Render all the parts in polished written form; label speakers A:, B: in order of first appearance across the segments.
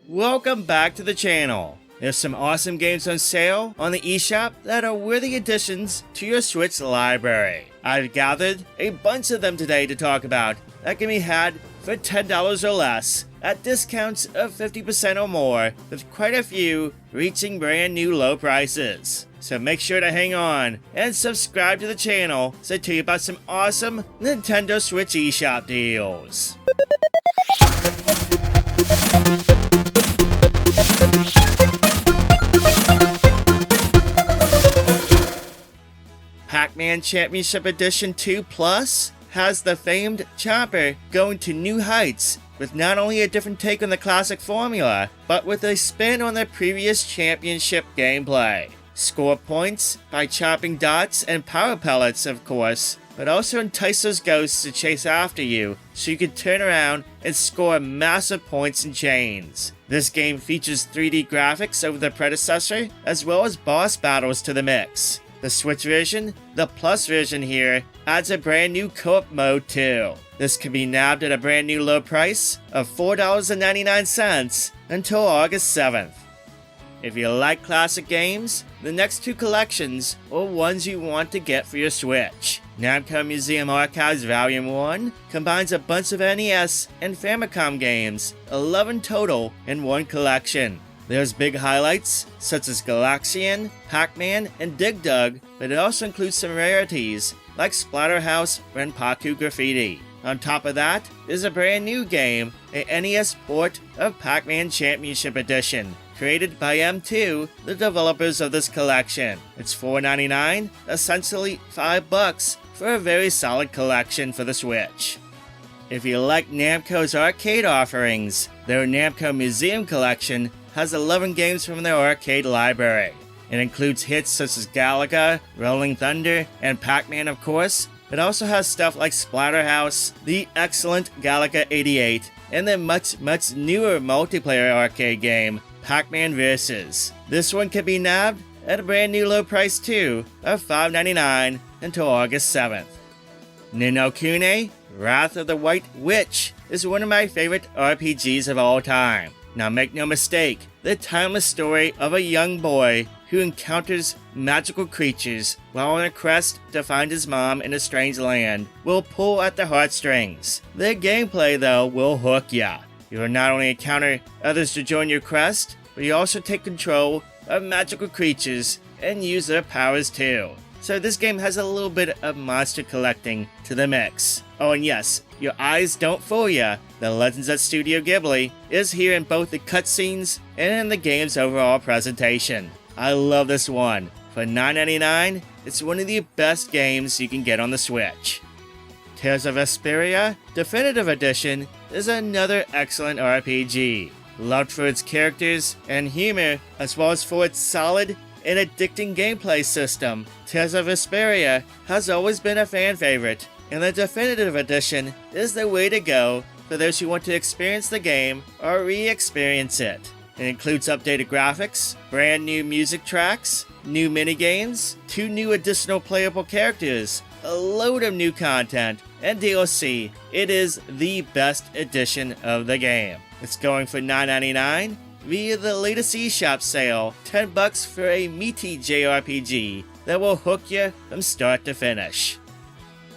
A: Welcome back to the channel. There's some awesome games on sale on the eShop that are worthy additions to your Switch library. I've gathered a bunch of them today to talk about that can be had for $10 or less at discounts of 50% or more, with quite a few reaching brand new low prices. So make sure to hang on and subscribe to the channel so I tell you about some awesome Nintendo Switch eShop deals. Pac-Man Championship Edition 2 Plus has the famed Chopper going to new heights with not only a different take on the classic formula, but with a spin on the previous championship gameplay. Score points by chopping dots and power pellets, of course, but also entice those ghosts to chase after you so you can turn around and score massive points in chains. This game features 3D graphics over the predecessor, as well as boss battles to the mix. The Switch version, the Plus version here, adds a brand new co-op mode too. This can be nabbed at a brand new low price of $4.99 until August 7th. If you like classic games, the next two collections are ones you want to get for your Switch. NAMCO Museum Archives Volume 1 combines a bunch of NES and Famicom games, 11 total in one collection. There's big highlights such as Galaxian, Pac-Man, and Dig Dug, but it also includes some rarities like Splatterhouse Renpaku Graffiti. On top of that is a brand new game, a NES port of Pac-Man Championship Edition, created by M2, the developers of this collection. It's $4.99, essentially $5 for a very solid collection for the Switch. If you like Namco's arcade offerings, their Namco Museum collection has 11 games from their arcade library. It includes hits such as Galaga, Rolling Thunder, and Pac-Man, of course. It also has stuff like Splatterhouse, the excellent Galaga 88, and the much newer multiplayer arcade game, Pac-Man Vs. This one can be nabbed at a brand new low price too, of $5.99 until August 7th. Ni no Kuni, Wrath of the White Witch is one of my favorite RPGs of all time. Now make no mistake, the timeless story of a young boy who encounters magical creatures while on a quest to find his mom in a strange land will pull at the heartstrings. The gameplay though will hook ya. You will not only encounter others to join your quest, but you also take control of magical creatures and use their powers too. So this game has a little bit of monster collecting to the mix. Oh, and yes, your eyes don't fool ya. The Legends at Studio Ghibli is here in both the cutscenes and in the game's overall presentation. I love this one. For $9.99, it's one of the best games you can get on the Switch. Tales of Vesperia Definitive Edition is another excellent RPG, loved for its characters and humor, as well as for its solid and addicting gameplay system. Tales of Vesperia has always been a fan favorite, and the Definitive Edition is the way to go for those who want to experience the game or re-experience it. It includes updated graphics, brand new music tracks, new minigames, 2 new additional playable characters, a load of new content, and DLC. It is the best edition of the game. It's going for $9.99 via the latest eShop sale, $10 for a meaty JRPG that will hook you from start to finish.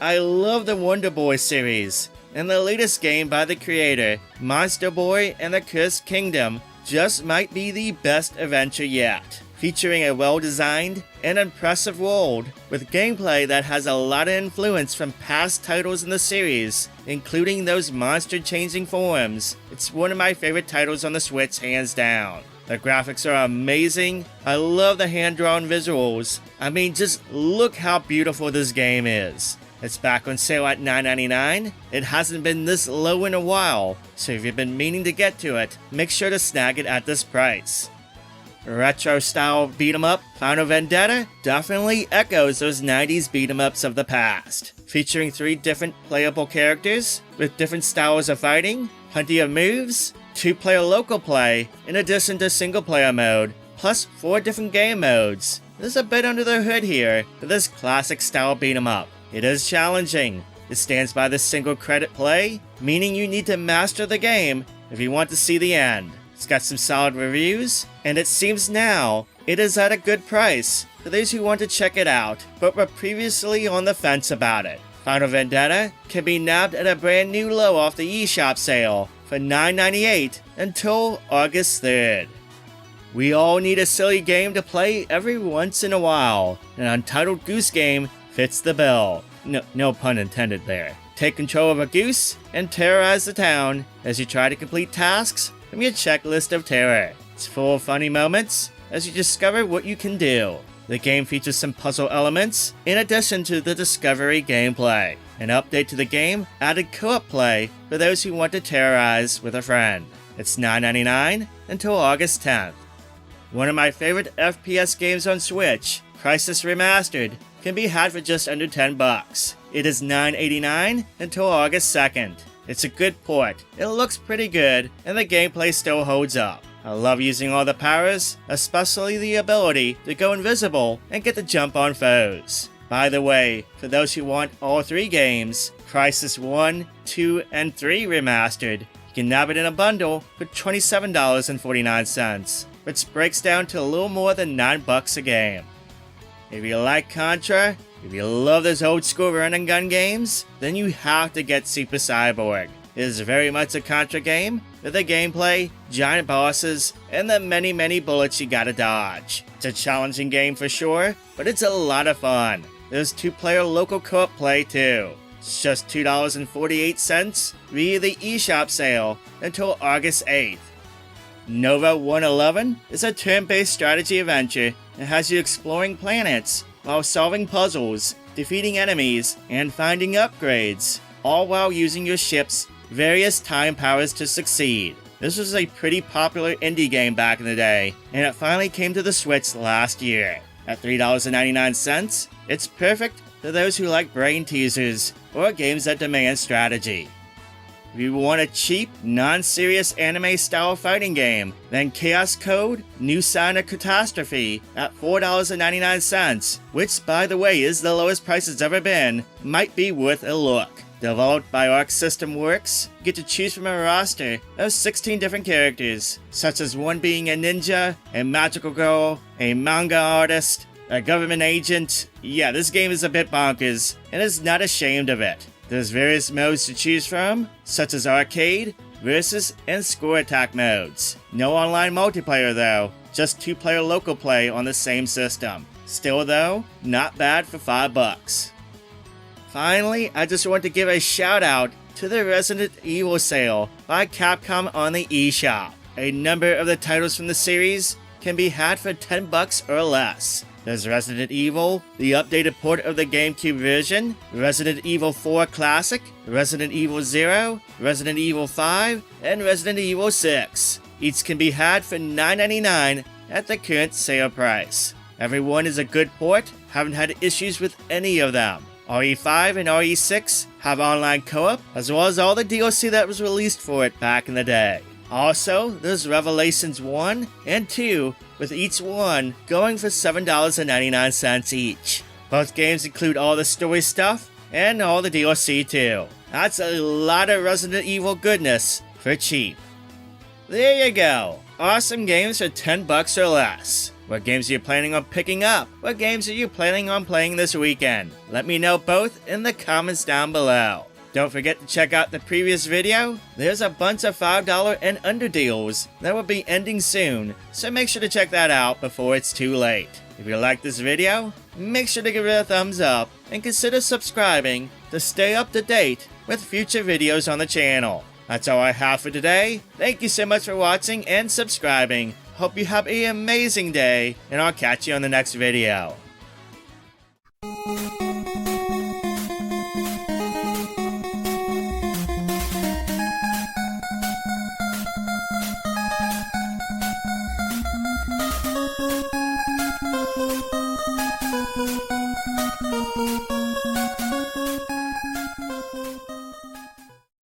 A: I love the Wonder Boy series, and the latest game by the creator, Monster Boy and the Cursed Kingdom, just might be the best adventure yet. Featuring a well-designed and impressive world, with gameplay that has a lot of influence from past titles in the series, including those monster-changing forms. It's one of my favorite titles on the Switch, hands down. The graphics are amazing. I love the hand-drawn visuals. I mean, just look how beautiful this game is. It's back on sale at $9.99. It hasn't been this low in a while, so if you've been meaning to get to it, make sure to snag it at this price. Retro-style beat-em-up Final Vendetta definitely echoes those 90s beat-em-ups of the past, featuring 3 different playable characters with different styles of fighting, plenty of moves, 2-player local play, in addition to single-player mode, plus 4 different game modes. There's a bit under the hood here for this classic-style beat-em-up. It is challenging. It stands by the single-credit play, meaning you need to master the game if you want to see the end. It's got some solid reviews, and it seems now it is at a good price for those who want to check it out but were previously on the fence about it. Final Vendetta can be nabbed at a brand new low off the eShop sale for $9.98 until August 3rd. We all need a silly game to play every once in a while. An Untitled Goose game fits the bill. No pun intended there. Take control of a goose and terrorize the town as you try to complete tasks from your checklist of terror. It's full of funny moments as you discover what you can do. The game features some puzzle elements in addition to the discovery gameplay. An update to the game added co-op play for those who want to terrorize with a friend. It's $9.99 until August 10th. One of my favorite FPS games on Switch, Crysis Remastered, can be had for just under $10. It is $9.89 until August 2nd. It's a good port, it looks pretty good, and the gameplay still holds up. I love using all the powers, especially the ability to go invisible and get the jump on foes. By the way, for those who want all three games, Crysis 1, 2, and 3 Remastered, you can nab it in a bundle for $27.49, which breaks down to a little more than $9 a game. If you like Contra, if you love those old school run and gun games, then you have to get Super Cyborg. It is very much a Contra game, with the gameplay, giant bosses, and the many bullets you gotta dodge. It's a challenging game for sure, but it's a lot of fun. There's 2-player local co-op play too. It's just $2.48 via the eShop sale until August 8th. Nova 111 is a turn-based strategy adventure that has you exploring planets while solving puzzles, defeating enemies, and finding upgrades, all while using your ship's various time powers to succeed. This was a pretty popular indie game back in the day, and it finally came to the Switch last year. At $3.99, it's perfect for those who like brain teasers or games that demand strategy. If you want a cheap, non-serious anime-style fighting game, then Chaos Code New Sign of Catastrophe at $4.99, which by the way is the lowest price it's ever been, might be worth a look. Developed by Arc System Works, you get to choose from a roster of 16 different characters, such as one being a ninja, a magical girl, a manga artist, a government agent. Yeah, this game is a bit bonkers, and is not ashamed of it. There's various modes to choose from, such as arcade, versus, and score attack modes. No online multiplayer though, just 2-player local play on the same system. Still though, not bad for $5. Finally, I just want to give a shout out to the Resident Evil sale by Capcom on the eShop. A number of the titles from the series can be had for $10 or less. There's Resident Evil, the updated port of the GameCube version, Resident Evil 4 Classic, Resident Evil 0, Resident Evil 5, and Resident Evil 6. Each can be had for $9.99 at the current sale price. Every one is a good port, haven't had issues with any of them. RE5 and RE6 have online co-op, as well as all the DLC that was released for it back in the day. Also, there's Revelations 1 and 2, with each one going for $7.99 each. Both games include all the story stuff and all the DLC too. That's a lot of Resident Evil goodness for cheap. There you go. Awesome games for $10 or less. What games are you planning on picking up? What games are you planning on playing this weekend? Let me know both in the comments down below. Don't forget to check out the previous video. There's a bunch of $5 and under deals that will be ending soon, so make sure to check that out before it's too late. If you like this video, make sure to give it a thumbs up and consider subscribing to stay up to date with future videos on the channel. That's all I have for today. Thank you so much for watching and subscribing. Hope you have an amazing day, and I'll catch you on the next video.